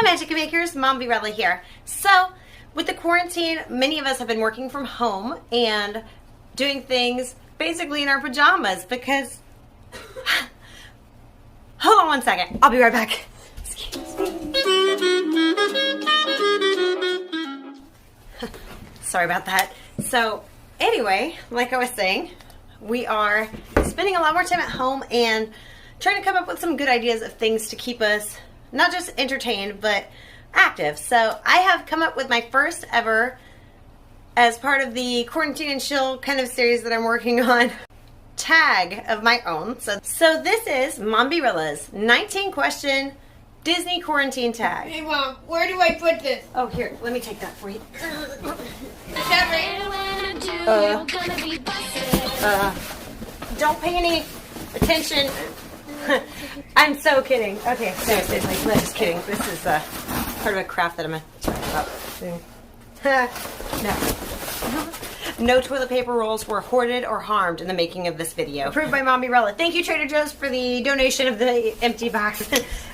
Hi Magic Makers, Mombierella here. So, with the quarantine, many of us have been working from home and doing things basically in our pajamas because... Hold on one second, I'll be right back. Excuse me. Sorry about that. So, anyway, like I was saying, we are spending a lot more time at home and trying to come up with some good ideas of things to keep us not just entertained, but active. So I have come up with my first ever, as part of the Quarantine and Chill kind of series that I'm working on, tag of my own. So this is Mombierella's 19 question Disney quarantine tag. Hey Mom, where do I put this? Oh, here, let me take that for you. Don't pay any attention. I'm so kidding. Okay, seriously, like, no, just kidding. This is part of a craft that I'm going to talk about. No toilet paper rolls were hoarded or harmed in the making of this video. Approved by Mombierella. Thank you, Trader Joe's, for the donation of the empty box.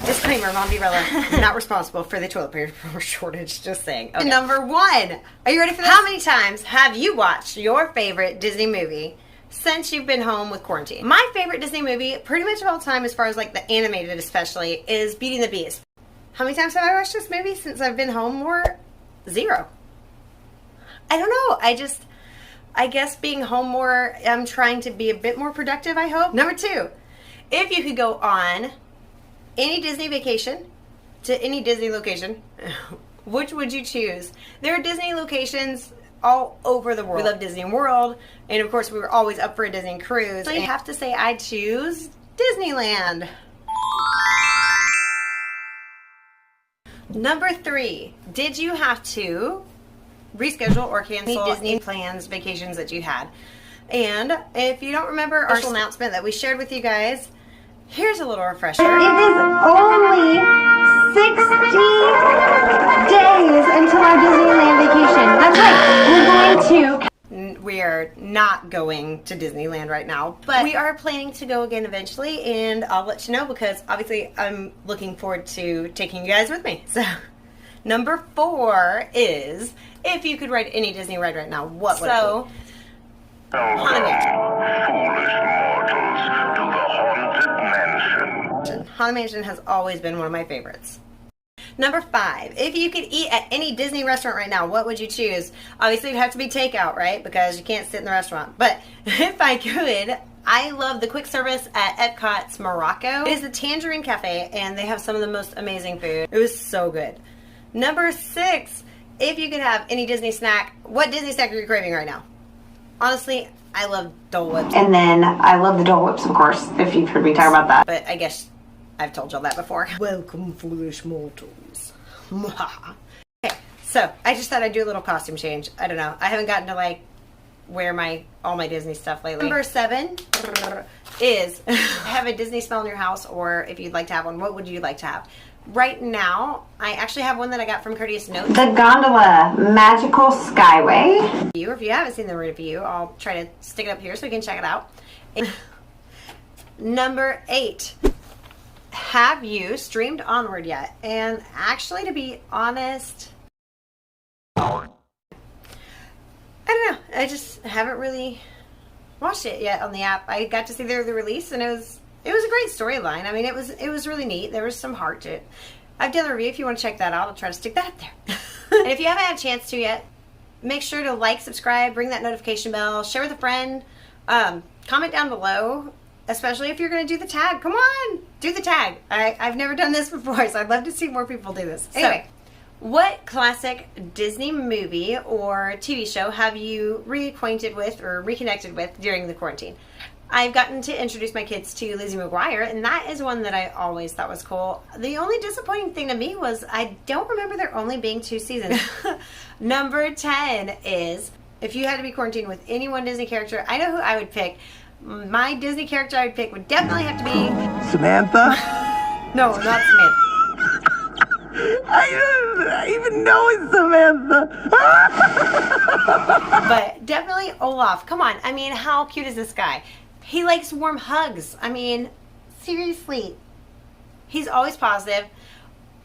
Disclaimer, Mombierella not responsible for the toilet paper shortage. Just saying. Okay. Number 1. Are you ready for this? How many times have you watched your favorite Disney movie since you've been home with quarantine? My favorite Disney movie, pretty much of all time, as far as like the animated especially, is Beauty and the Beast. How many times have I watched this movie since I've been home? More? 0. I don't know. I guess being home more, I'm trying to be a bit more productive, I hope. Number 2, if you could go on any Disney vacation to any Disney location, which would you choose? There are Disney locations all over the world. We love Disney World, and of course we were always up for a Disney cruise. So I have to say I choose Disneyland. Number 3, did you have to reschedule or cancel Disney plans, vacations that you had? And if you don't remember our special announcement that we shared with you guys, here's a little refresher. It is only 60 days until our Disneyland vacation. That's right. We are not going to Disneyland right now, but we are planning to go again eventually, and I'll let you know because obviously I'm looking forward to taking you guys with me. So, number 4 is, if you could ride any Disney ride right now, what would it be? Haunted Mansion. Haunted Mansion has always been one of my favorites. Number 5, if you could eat at any Disney restaurant right now, what would you choose? Obviously, it'd have to be takeout, right? Because you can't sit in the restaurant. But if I could, I love the quick service at Epcot's Morocco. It is the Tangerine Cafe, and they have some of the most amazing food. It was so good. Number 6, if you could have any Disney snack, what Disney snack are you craving right now? Honestly, I love Dole Whips. And then I love the Dole Whips, of course, if you've heard me talk about that. But I guess I've told y'all that before. Welcome, foolish mortals. Okay, so I just thought I'd do a little costume change. I don't know. I haven't gotten to like wear all my Disney stuff lately. Number 7 is have a Disney smell in your house, or if you'd like to have one, what would you like to have? Right now, I actually have one that I got from Courteous Notes. The Gondola Magical Skyway. Or if you haven't seen the review, I'll try to stick it up here so you can check it out. Number 8. Have you streamed Onward yet? And actually, to be honest, I don't know. I just haven't really watched it yet on the app. I got to see the release, and it was a great storyline. I mean, it was really neat. There was some heart to it. I've done a review. If you want to check that out, I'll try to stick that up there. And if you haven't had a chance to yet, make sure to like, subscribe, ring that notification bell, share with a friend, comment down below, especially if you're going to do the tag. Come on, do the tag. I've never done this before, so I'd love to see more people do this. Anyway, what classic Disney movie or TV show have you reacquainted with or reconnected with during the quarantine? I've gotten to introduce my kids to Lizzie McGuire, and that is one that I always thought was cool. The only disappointing thing to me was I don't remember there only being 2 seasons. Number 10 is, if you had to be quarantined with any one Disney character, I know who I would pick. My Disney character I would pick would definitely have to be... Samantha? No, not Samantha. I even know it's Samantha. But definitely Olaf. Come on. I mean, how cute is this guy? He likes warm hugs. I mean, seriously. He's always positive.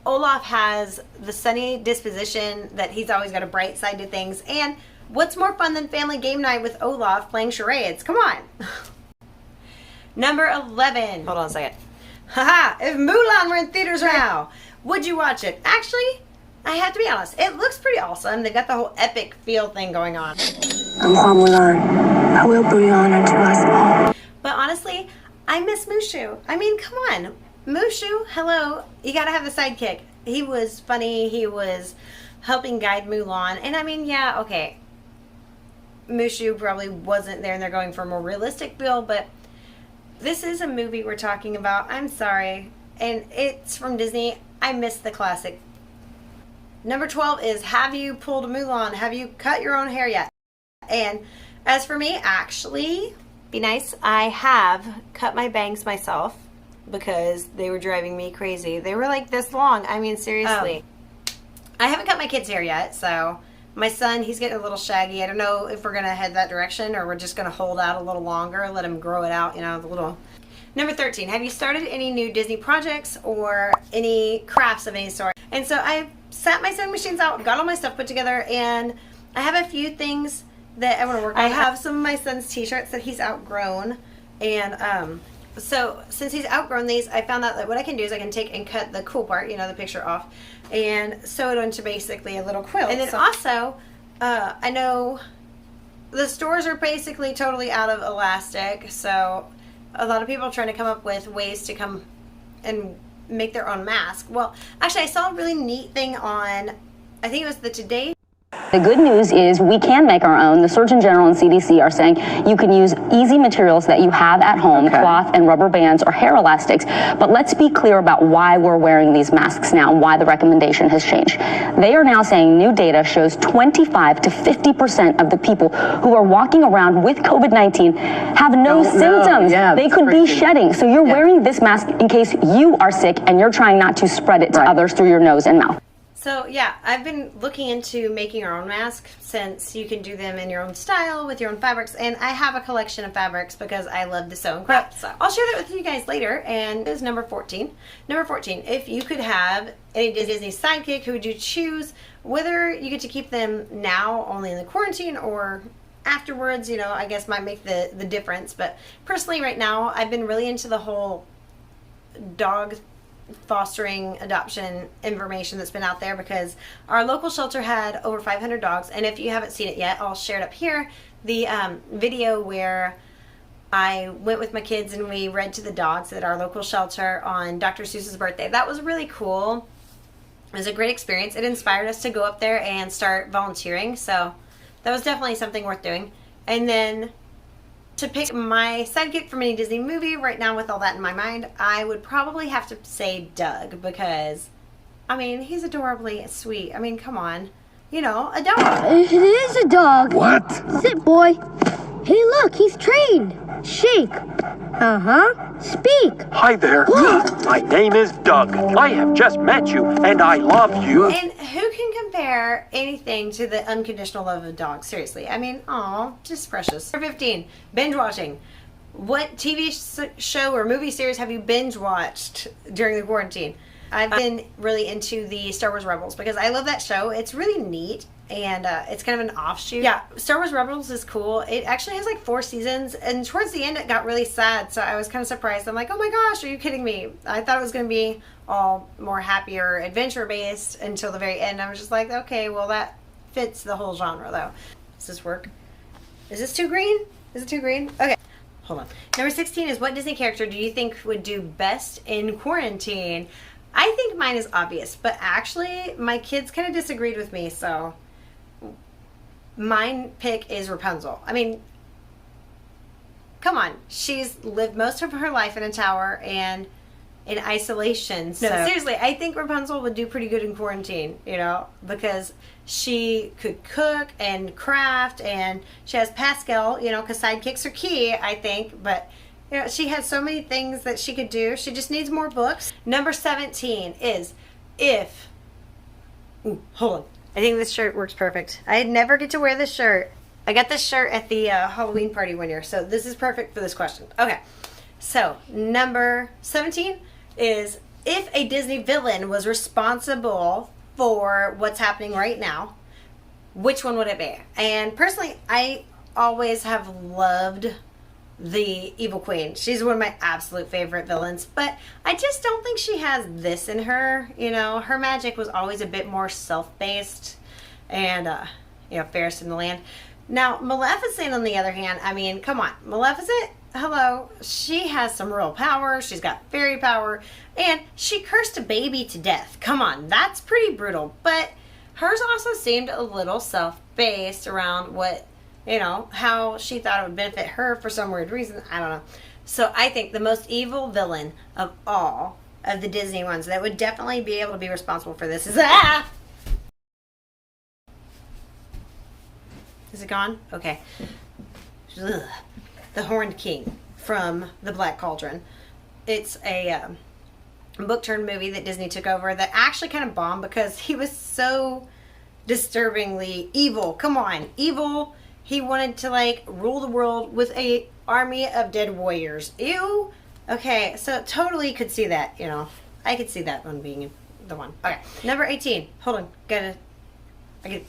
Olaf has the sunny disposition that he's always got a bright side to things. And what's more fun than family game night with Olaf playing charades? Come on. Number 11. Hold on a second. Haha, if Mulan were in theaters right now, would you watch it? Actually, I have to be honest, it looks pretty awesome. They've got the whole epic feel thing going on. I'm Mulan. I will bring honor to us all. But honestly, I miss Mushu. I mean, come on. Mushu, hello. You gotta have the sidekick. He was funny. He was helping guide Mulan. And I mean, yeah, okay. Mushu probably wasn't there and they're going for a more realistic feel, but this is a movie we're talking about. I'm sorry. And it's from Disney. I miss the classic. Number 12 is, have you pulled a Mulan? Have you cut your own hair yet? And as for me, actually, be nice. I have cut my bangs myself because they were driving me crazy. They were like this long. I mean, seriously. I haven't cut my kid's hair yet, so my son, he's getting a little shaggy. I don't know if we're going to head that direction or we're just going to hold out a little longer, let him grow it out, you know, the little... Number 13, have you started any new Disney projects or any crafts of any sort? And so I sat my sewing machines out, got all my stuff put together, and I have a few things that I want to work on. I have some of my son's t-shirts that he's outgrown, and so since he's outgrown these, I found out that what I can do is I can take and cut the cool part, you know, the picture off, and sew it onto basically a little quilt. And then also, I know the stores are basically totally out of elastic, so a lot of people are trying to come up with ways to come and make their own mask. Well, actually, I saw a really neat thing on, I think it was the Today. The good news is we can make our own. The Surgeon General and CDC are saying you can use easy materials that you have at home, cloth and rubber bands or hair elastics. But let's be clear about why we're wearing these masks now and why the recommendation has changed. They are now saying new data shows 25 to 50% of the people who are walking around with COVID-19 have no symptoms. Yeah, they could be shedding. So you're wearing this mask in case you are sick and you're trying not to spread it to others through your nose and mouth. So yeah, I've been looking into making our own mask since you can do them in your own style with your own fabrics, and I have a collection of fabrics because I love to sew and craft. So I'll share that with you guys later. And this is number 14. Number 14, if you could have any Disney sidekick, who would you choose? Whether you get to keep them now only in the quarantine or afterwards, you know, I guess might make the difference. But personally right now, I've been really into the whole dog fostering adoption information that's been out there because our local shelter had over 500 dogs, and if you haven't seen it yet, I'll share it up here, the video where I went with my kids and we read to the dogs at our local shelter on Dr. Seuss's birthday. That was really cool. It was a great experience. It inspired us to go up there and start volunteering, so that was definitely something worth doing. And then to pick my sidekick from any Disney movie right now with all that in my mind, I would probably have to say Doug because, I mean, he's adorably sweet. I mean, come on. You know, a dog. It is a dog. What? Sit, boy. Hey, look, he's trained. Shake. Uh-huh. Speak. Hi there. My name is Doug. I have just met you, and I love you. And who can compare anything to the unconditional love of a dog? Seriously. I mean, aw, just precious. Number 15, binge watching. What TV show or movie series have you binge watched during the quarantine? I've been really into the Star Wars Rebels because I love that show. It's really neat, and it's kind of an offshoot. Yeah, Star Wars Rebels is cool. It actually has like 4 seasons, and towards the end it got really sad, so I was kind of surprised. I'm like, oh my gosh, are you kidding me? I thought it was going to be all more happier, adventure-based until the very end. I was just like, okay, well that fits the whole genre though. Does this work? Is this too green? Is it too green? Okay. Hold on. Number 16 is, what Disney character do you think would do best in quarantine? I think mine is obvious, but actually my kids kind of disagreed with me, so mine pick is Rapunzel. I mean, come on. She's lived most of her life in a tower and in isolation. So no, seriously, I think Rapunzel would do pretty good in quarantine, you know, because she could cook and craft, and she has Pascal, you know, because sidekicks are key, I think, but you know, she has so many things that she could do. She just needs more books. Number 17 is if... Ooh, hold on. I think this shirt works perfect. I never get to wear this shirt. I got this shirt at the Halloween party one year, so this is perfect for this question. Okay, so number 17 is if a Disney villain was responsible for what's happening right now, which one would it be? And personally, I always have loved the Evil Queen. She's one of my absolute favorite villains, but I just don't think she has this in her. You know, her magic was always a bit more self-based and, you know, fairest in the land. Now, Maleficent, on the other hand, I mean, come on. Maleficent, hello. She has some real power. She's got fairy power, and she cursed a baby to death. Come on, that's pretty brutal, but hers also seemed a little self-based around what, you know, how she thought it would benefit her for some weird reason. I don't know. So I think the most evil villain of all of the Disney ones that would definitely be able to be responsible for this is... Is it gone? Okay. Ugh. The Horned King from The Black Cauldron. It's a book-turned movie that Disney took over that actually kind of bombed because he was so disturbingly evil. Come on, evil. He wanted to, like, rule the world with a army of dead warriors. Ew. Okay, so totally could see that, you know. I could see that one being the one. Okay, number 18. Hold on.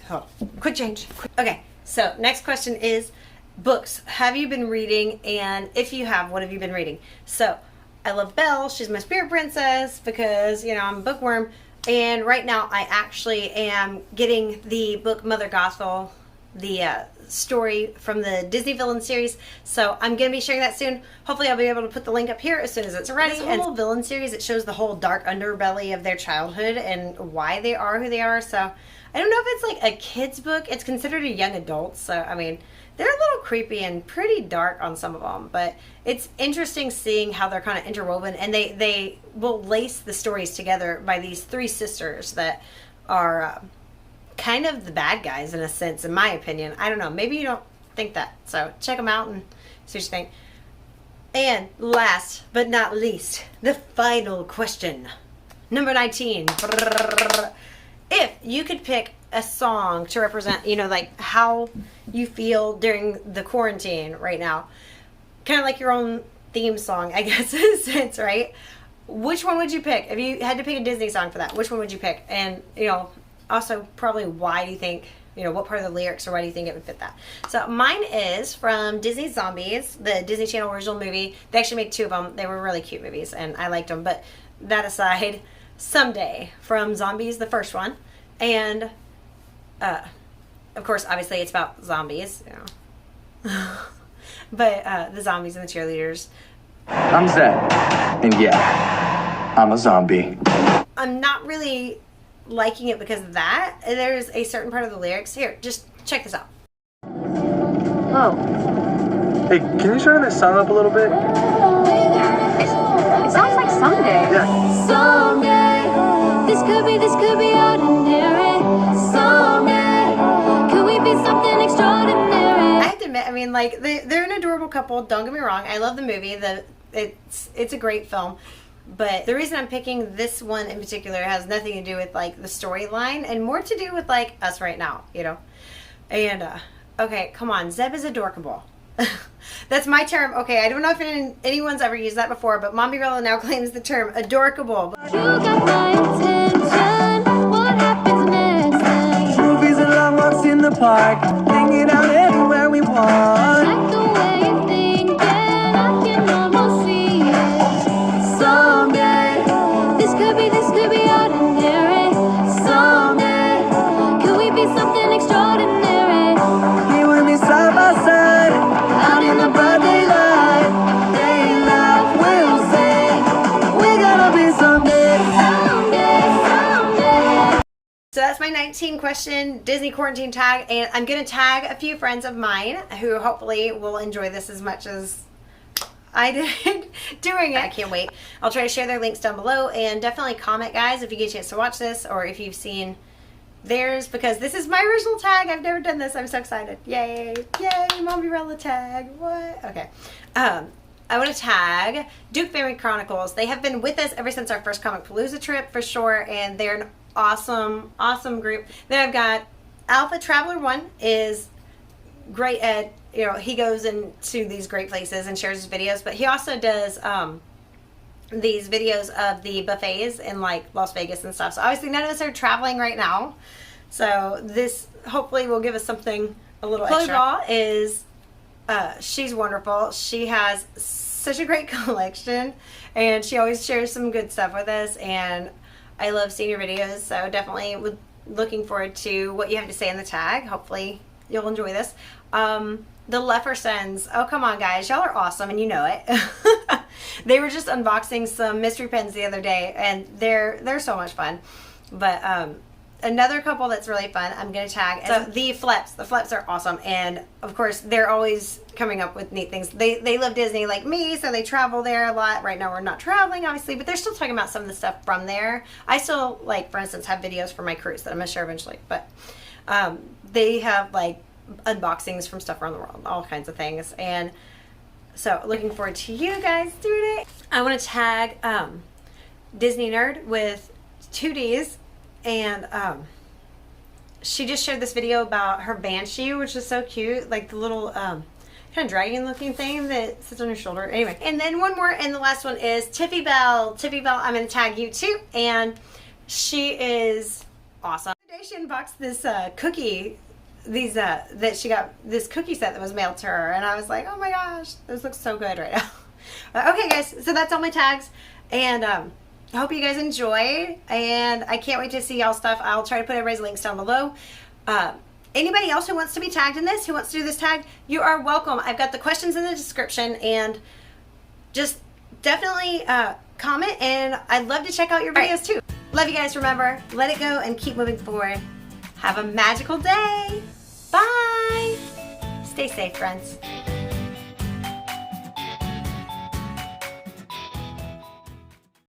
Hold on. Quick change. Okay, so next question is books. Have you been reading? And if you have, what have you been reading? So, I love Belle. She's my spirit princess because, you know, I'm a bookworm. And right now, I actually am getting the book Mother Gothel, the story from the Disney villain series. So I'm going to be sharing that soon. Hopefully I'll be able to put the link up here as soon as it's ready. This whole villain series, it shows the whole dark underbelly of their childhood and why they are who they are. So I don't know if it's like a kid's book. It's considered a young adult. So, I mean, they're a little creepy and pretty dark on some of them. But it's interesting seeing how they're kind of interwoven. And they will lace the stories together by these three sisters that are... kind of the bad guys in a sense, in my opinion. I don't know. Maybe you don't think that. So check them out and see what you think. And last but not least, the final question. Number 19. If you could pick a song to represent, you know, like how you feel during the quarantine right now, kind of like your own theme song, I guess, in a sense, right? Which one would you pick? If you had to pick a Disney song for that, which one would you pick? And, you know, also probably why do you think, you know, what part of the lyrics or why do you think it would fit that? So mine is from Disney Zombies, the Disney Channel original movie. They actually made two of them. They were really cute movies and I liked them. But that aside, Someday from Zombies, the first one. And, of course, obviously it's about zombies, you know. But the zombies and the cheerleaders. I'm Zed, and yeah, I'm a zombie. I'm not really liking it because of that. There's a certain part of the lyrics. Here, just check this out. Oh. Hey, can you turn this song up a little bit? It sounds like Someday. Yeah. Someday, this could be ordinary. Someday, could we be something extraordinary? I have to admit, I mean, like, they're an adorable couple. Don't get me wrong. I love the movie. It's a great film. But the reason I'm picking this one in particular has nothing to do with, like, the storyline and more to do with, like, us right now, you know? And, okay, come on. Zeb is adorkable. That's my term. Okay, I don't know if anyone's ever used that before, but Mombierella now claims the term adorkable. You got my attention. What happens next? Movies and long walks in the park, hanging out anywhere we want. Like the way you think, and I can almost see it. Someday, this could be ordinary. Someday, could we be something extraordinary? Here with me side by side, out in the broad daylight. Daylight will say, we're gonna be someday. Someday. So that's my 19 question Disney quarantine tag, and I'm going to tag a few friends of mine who hopefully will enjoy this as much as I did doing it. I can't wait. I'll try to share their links down below, and definitely comment, guys, if you get a chance to watch this or if you've seen theirs, because this is my original tag. I've never done this. I'm so excited. Yay. Yay, Mombierella tag. What? Okay. I want to tag Duke Family Chronicles. They have been with us ever since our first Comic Palooza trip, for sure, and they're an awesome group. Then I've got Alpha Traveler 1 is great at, you know, he goes into these great places and shares his videos, but he also does these videos of the buffets in like Las Vegas and stuff. So obviously none of us are traveling right now. So this hopefully will give us something a little extra. Chloe Ball is, she's wonderful. She has such a great collection and she always shares some good stuff with us, and I love seeing your videos. So definitely looking forward to what you have to say in the tag. Hopefully you'll enjoy this. The Leffersons, oh come on guys, y'all are awesome and you know it. They were just unboxing some mystery pens the other day and they're so much fun. But another couple that's really fun I'm gonna tag. So the Fleps are awesome, and of course they're always coming up with neat things. They love Disney like me, so they travel there a lot. Right now we're not traveling obviously, but they're still talking about some of the stuff from there. I still, like for instance, have videos for my cruise that I'm gonna share eventually, but they have like unboxings from stuff around the world, all kinds of things. And so looking forward to you guys doing it. I want to tag Disney Nerd with 2Ds, and she just shared this video about her Banshee, which is so cute, like the little kind of dragon looking thing that sits on your shoulder. Anyway, and then one more, and the last one is Tiffy Bell. Tiffy Bell, I'm going to tag you too, and she is awesome. She unboxed this cookie, that she got this cookie set that was mailed to her, and I was like, oh my gosh, this looks so good right now. But okay guys, so that's all my tags, and I hope you guys enjoyed, and I can't wait to see y'all stuff. I'll try to put everybody's links down below. Anybody else who wants to be tagged in this, who wants to do this tag, you are welcome. I've got the questions in the description, and just definitely comment, and I'd love to check out your videos too. Love you guys. Remember, let it go and keep moving forward. Have a magical day. Bye. Stay safe, friends.